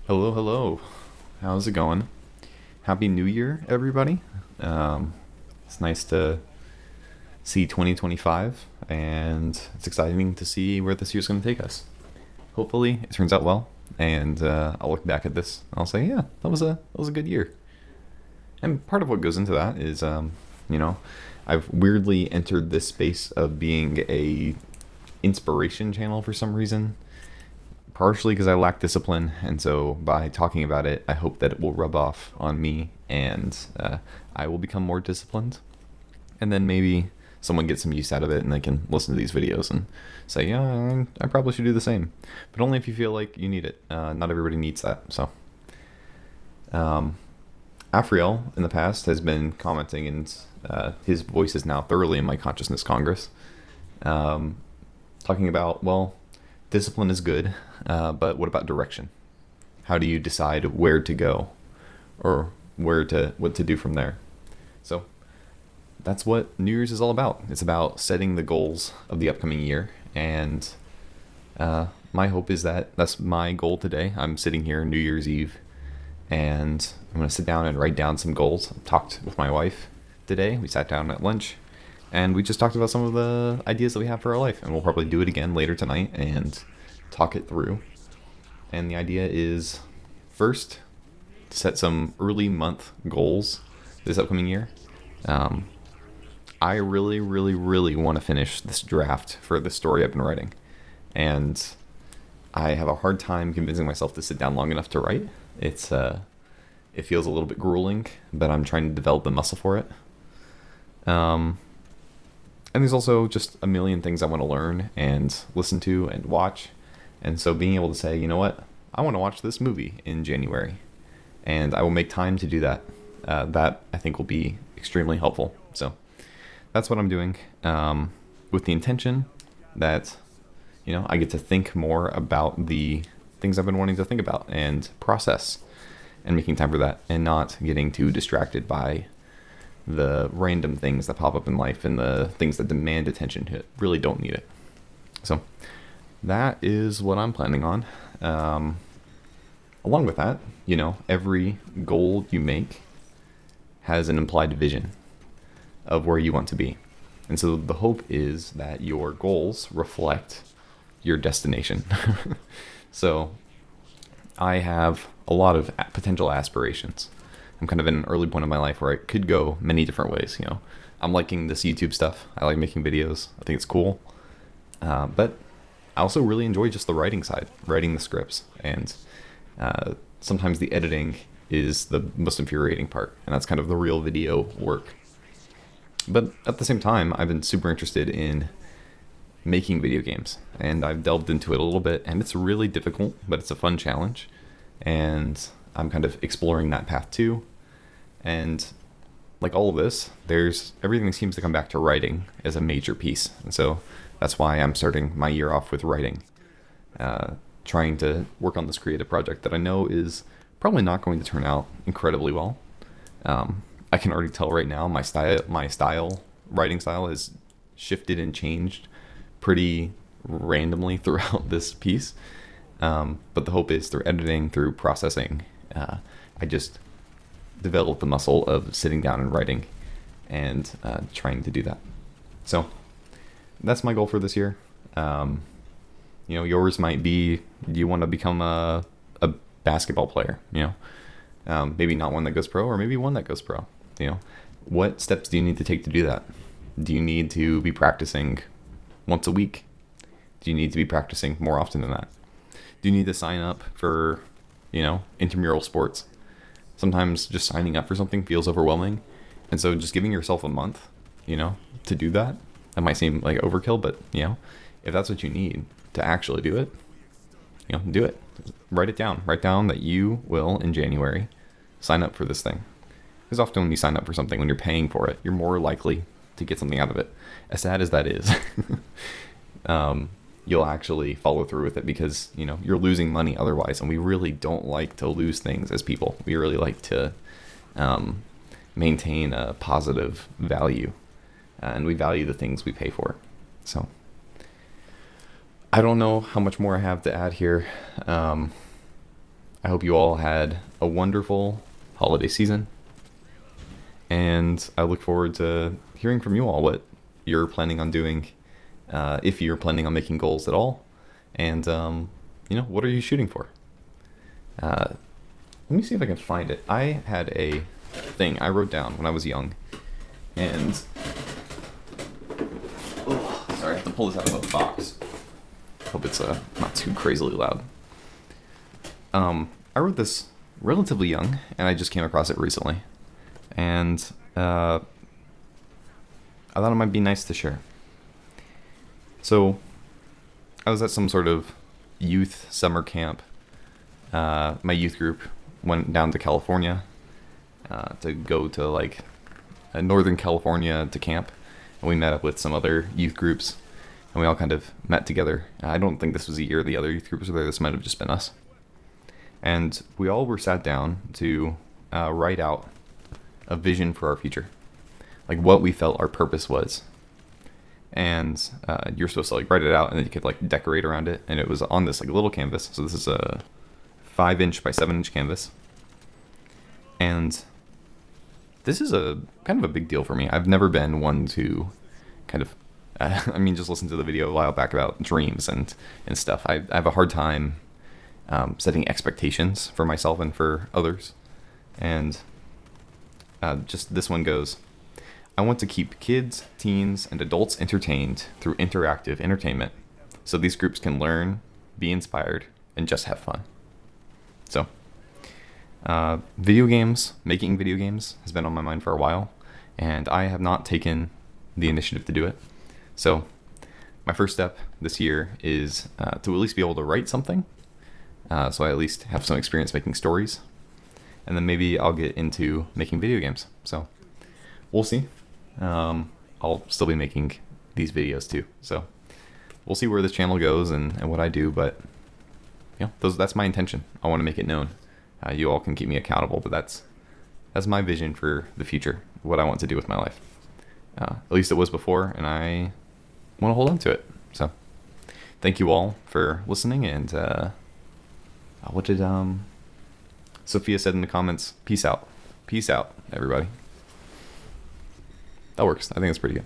Hello, hello. How's it going? Happy New Year, everybody. Um, it's nice to see 2025, and it's exciting to see where this year's going to take us. Hopefully, it turns out well, and I'll look back at this and I'll say, yeah, that was a good year. And part of what goes into that is, you know, I've weirdly entered this space of being a inspiration channel for some reason, partially because I lack discipline, and so by talking about it, I hope that it will rub off on me, and I will become more disciplined. And then maybe someone gets some use out of it, and they can listen to these videos and say, "Yeah, I probably should do the same," but only if you feel like you need it. Not everybody needs that. So, um, Afriel in the past has been commenting, and his voice is now thoroughly in my consciousness Congress, um, talking about, well, discipline is good, but what about direction? How do you decide where to go, or what to do from there? So that's what New Year's is all about. It's about setting the goals of the upcoming year, and my hope is that that's my goal today. I'm sitting here New Year's Eve, and I'm gonna sit down and write down some goals. I talked with my wife today. We sat down at lunch, and we just talked about some of the ideas that we have for our life, and we'll probably do it again later tonight and talk it through. And the idea is, first, to set some early month goals this upcoming year. Um, I really, really, really want to finish this draft for the story I've been writing. And I have a hard time convincing myself to sit down long enough to write. It feels a little bit grueling, but I'm trying to develop the muscle for it. Um, and there's also just a million things I want to learn and listen to and watch. And so being able to say, you know what, I want to watch this movie in January, and I will make time to do that. That I think will be extremely helpful. So that's what I'm doing, with the intention that I get to think more about the things I've been wanting to think about and process, and making time for that, and not getting too distracted by the random things that pop up in life and the things that demand attention that really don't need it. So that is what I'm planning on. Um, Along with that, every goal you make has an implied vision of where you want to be. And so the hope is that your goals reflect your destination. So I have a lot of potential aspirations. I'm kind of in an early point of my life where I could go many different ways. I'm liking this YouTube stuff. I like making videos. I think it's cool. But I also really enjoy just the writing side, writing the scripts, and sometimes the editing is the most infuriating part, and that's kind of the real video work. But at the same time, I've been super interested in making video games, and I've delved into it a little bit, and it's really difficult, but it's a fun challenge, and I'm kind of exploring that path too. And like all of this, there's everything seems to come back to writing as a major piece, and so that's why I'm starting my year off with writing, trying to work on this creative project that I know is probably not going to turn out incredibly well. I can already tell right now my writing style has shifted and changed pretty randomly throughout this piece. But the hope is through editing, through processing, I just develop the muscle of sitting down and writing, and trying to do that. So that's my goal for this year. Yours might be, do you want to become a basketball player? Maybe not one that goes pro, or maybe one that goes pro. What steps do you need to take to do that? Do you need to be practicing once a week? Do you need to be practicing more often than that? Do you need to sign up for, intramural sports? Sometimes just signing up for something feels overwhelming. And so just giving yourself a month, to do that. That might seem like overkill, but, if that's what you need to actually do it, do it. Write it down. Write down that you will, in January, sign up for this thing. Because often when you sign up for something, when you're paying for it, you're more likely to get something out of it. As sad as that is, you'll actually follow through with it, because, you're losing money otherwise. And we really don't like to lose things as people. We really like to maintain a positive value. And we value the things we pay for. So I don't know how much more I have to add here. I I hope you all had a wonderful holiday season, and I look forward to hearing from you all what you're planning on doing, if you're planning on making goals at all, and what are you shooting for? Let me see if I can find it. I had a thing I wrote down when I was young, and sorry, I have to pull this out of a box. Hope it's not too crazily loud. I wrote this relatively young, and I just came across it recently, and I thought it might be nice to share. So, I was at some sort of youth summer camp. My youth group went down to California to go to like Northern California to camp, and we met up with some other youth groups, and we all kind of met together. I don't think this was a year the other youth groups were there. This might have just been us. And we all were sat down to write out a vision for our future, like what we felt our purpose was. And you're supposed to like write it out, and then you could like decorate around it. And it was on this like little canvas. So this is a 5-inch by 7-inch canvas. And this is a kind of a big deal for me. I've never been one to kind of, just listen to the video a while back about dreams and stuff. I have a hard time setting expectations for myself and for others. And just this one goes, I want to keep kids, teens, and adults entertained through interactive entertainment so these groups can learn, be inspired, and just have fun. So, video games, making video games has been on my mind for a while, and I have not taken the initiative to do it. So, my first step this year is to at least be able to write something. So I at least have some experience making stories, and then maybe I'll get into making video games. So we'll see. I'll still be making these videos too. So we'll see where this channel goes and what I do. But that's my intention. I want to make it known. You all can keep me accountable, but that's my vision for the future. What I want to do with my life. At least it was before, and I want to hold on to it. So thank you all for listening, and what did Sophia said in the comments? Peace out. Peace out, everybody. That works. I think that's pretty good.